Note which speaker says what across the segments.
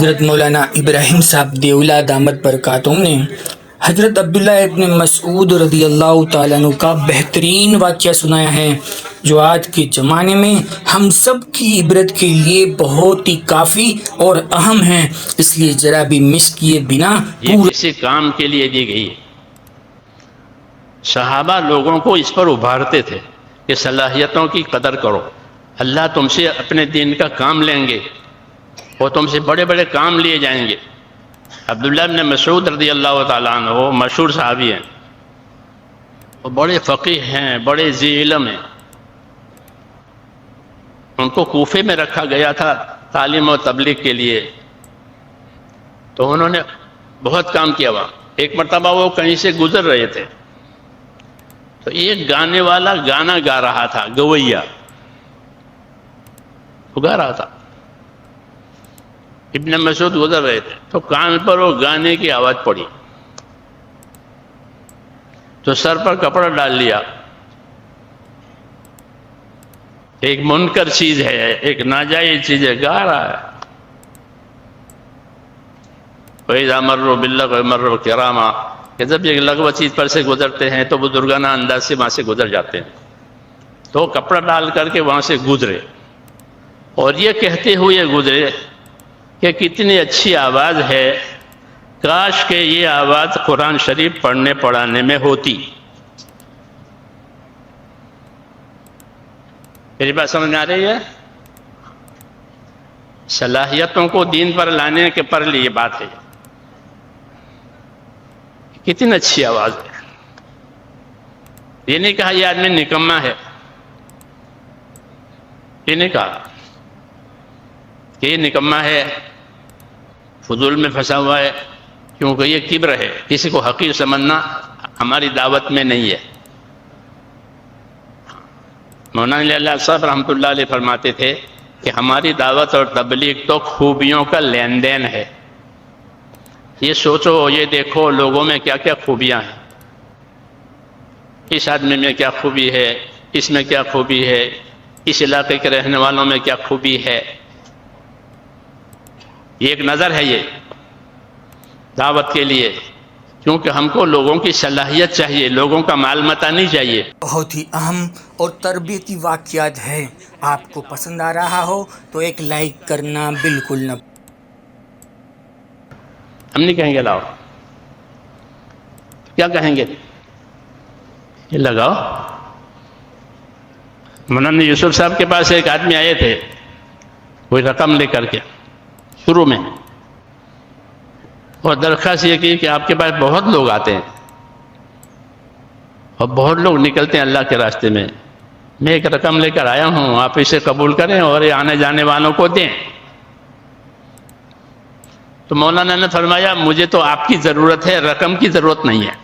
Speaker 1: حضرت مولانا ابراہیم صاحب دیولہ دامت برکاتہم نے حضرت عبداللہ ابن مسعود رضی اللہ تعالیٰ عنہ کا بہترین واقعہ سنایا ہے، جو آج کے زمانے میں ہم سب کی عبرت کے لیے بہت ہی کافی اور اہم ہے، اس لیے ذرا بھی مس کیے بنا
Speaker 2: یہ کسی کام کے لیے دی گئی ہے۔ صحابہ لوگوں کو اس پر ابھارتے تھے کہ صلاحیتوں کی قدر کرو، اللہ تم سے اپنے دین کا کام لیں گے اور تم سے بڑے بڑے کام لیے جائیں گے۔ عبداللہ بن مسعود رضی اللہ تعالیٰ عنہ مشہور صحابی ہیں، وہ بڑے فقیہ ہیں، بڑے ذی علم ہیں۔ ان کو کوفے میں رکھا گیا تھا تعلیم و تبلیغ کے لیے، تو انہوں نے بہت کام کیا وہاں۔ ایک مرتبہ وہ کہیں سے گزر رہے تھے تو ایک گانے والا گانا گا رہا تھا، گویا وہ گا رہا تھا۔ ابن مسعود گزر رہے تھے تو کان پر وہ گانے کی آواز پڑی، تو سر پر کپڑا ڈال لیا۔ ایک منکر چیز ہے، ایک ناجائز چیز ہے، گا رہا ہے۔ وَإِذَا مَرُّوا بِاللَّغْوِ مَرُّوا كِرَامًا، کہ جب یہ لغو چیز پر سے گزرتے ہیں تو بزرگانہ انداز سے وہاں سے گزر جاتے ہیں۔ تو کپڑا ڈال کر کے وہاں سے گزرے اور یہ کہتے ہوئے گزرے کہ کتنی اچھی آواز ہے، کاش کہ یہ آواز قرآن شریف پڑھنے پڑھانے میں ہوتی۔ میری بات سمجھ میں آ رہی ہے؟ صلاحیتوں کو دین پر لانے کے پر لیے بات ہے۔ کتنی اچھی آواز ہے، یہ نہیں کہا یہ آدمی نکما ہے، یہ نہیں کہا کہ یہ نکما ہے، فضول میں پھنسا ہوا ہے، کیونکہ یہ کبر ہے۔ کسی کو حقیر سمجھنا ہماری دعوت میں نہیں ہے۔ مولانا اللہ صاحب رحمۃ اللہ علیہ فرماتے تھے کہ ہماری دعوت اور تبلیغ تو خوبیوں کا لین دین ہے۔ یہ سوچو، یہ دیکھو لوگوں میں کیا کیا خوبیاں ہیں، اس آدمی میں کیا خوبی ہے، اس میں کیا خوبی ہے، اس علاقے کے رہنے والوں میں کیا خوبی ہے۔ یہ ایک نظر ہے یہ دعوت کے لیے، کیونکہ ہم کو لوگوں کی صلاحیت چاہیے، لوگوں کا مال متا نہیں چاہیے۔
Speaker 1: بہت ہی اہم اور تربیتی واقعات ہے، آپ کو پسند آ رہا ہو تو ایک لائک کرنا بالکل نہ۔
Speaker 2: ہم نہیں کہیں گے لاؤ، کیا کہیں گے؟ یہ لگاؤ۔ مولانا یوسف صاحب کے پاس ایک آدمی آئے تھے کوئی رقم لے کر کے شروع میں، اور درخواست یہ کی کہ آپ کے پاس بہت لوگ آتے ہیں اور بہت لوگ نکلتے ہیں اللہ کے راستے میں، میں ایک رقم لے کر آیا ہوں، آپ اسے قبول کریں اور یہ آنے جانے والوں کو دیں۔ تو مولانا نے فرمایا مجھے تو آپ کی ضرورت ہے، رقم کی ضرورت نہیں ہے۔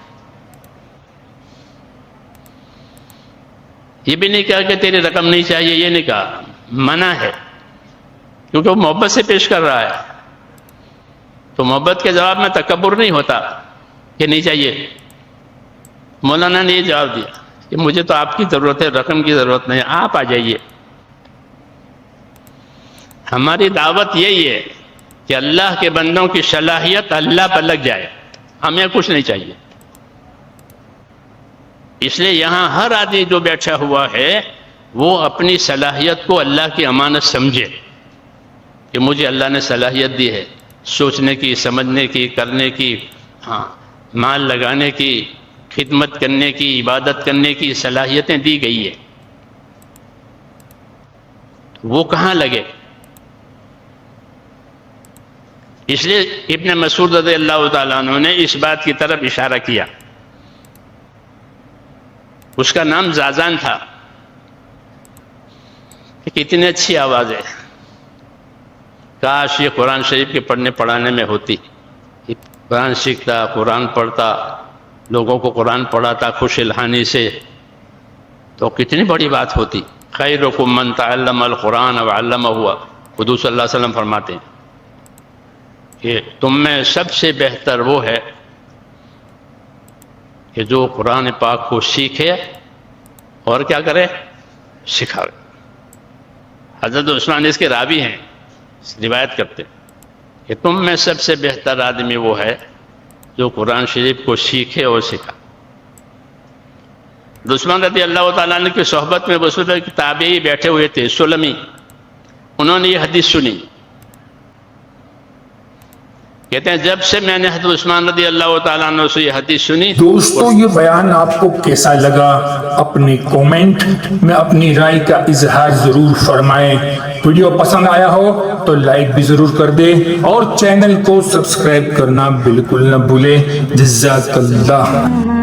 Speaker 2: یہ بھی نہیں کہا کہ تیری رقم نہیں چاہیے، یہ نہیں کہا، منع ہے، کیونکہ وہ محبت سے پیش کر رہا ہے۔ تو محبت کے جواب میں تکبر نہیں ہوتا کہ نہیں چاہیے۔ مولانا نے یہ جواب دیا کہ مجھے تو آپ کی ضرورت ہے، رقم کی ضرورت نہیں، آپ آ جائیے۔ ہماری دعوت یہی ہے کہ اللہ کے بندوں کی صلاحیت اللہ پر لگ جائے، ہمیں کچھ نہیں چاہیے۔ اس لیے یہاں ہر آدمی جو بیٹھا ہوا ہے وہ اپنی صلاحیت کو اللہ کی امانت سمجھے کہ مجھے اللہ نے صلاحیت دی ہے، سوچنے کی، سمجھنے کی، کرنے کی، مال لگانے کی، خدمت کرنے کی، عبادت کرنے کی صلاحیتیں دی گئی ہے، وہ کہاں لگے؟ اس لیے ابن مسعود رضی اللہ تعالیٰ عنہ نے اس بات کی طرف اشارہ کیا۔ اس کا نام زازان تھا، کہ کتنی اچھی آواز ہے، کاش یہ قرآن شریف کے پڑھنے پڑھانے میں ہوتی، قرآن سیکھتا، قرآن پڑھتا، لوگوں کو قرآن پڑھاتا خوش الحانی سے، تو کتنی بڑی بات ہوتی۔ خیرکم من تعلم القرآن وعلمہ، حضور صلی اللہ علیہ وسلم فرماتے ہیں کہ تم میں سب سے بہتر وہ ہے کہ جو قرآن پاک کو سیکھے اور کیا کرے، سکھاوے۔ حضرت عثمان اس کے راوی ہیں، روایت کرتے کہ تم میں سب سے بہتر آدمی وہ ہے جو قرآن شریف کو سیکھے اور سکھا۔ عثمان رضی اللہ تعالیٰ عنہ کی صحبت میں رسول اللہ کے تابعی بیٹھے ہوئے تھے، سلمی، انہوں نے یہ حدیث سنی، کہتے ہیں جب سے میں نے حضرت عثمان رضی اللہ تعالیٰ عنہ سے یہ حدیث سنی۔
Speaker 3: دوستو یہ بیان آپ کو کیسا لگا؟ اپنی کومنٹ میں اپنی رائے کا اظہار ضرور فرمائیں۔ ویڈیو پسند آیا ہو تو لائک بھی ضرور کر دیں اور چینل کو سبسکرائب کرنا بالکل نہ بھولیں۔ جزاک اللہ۔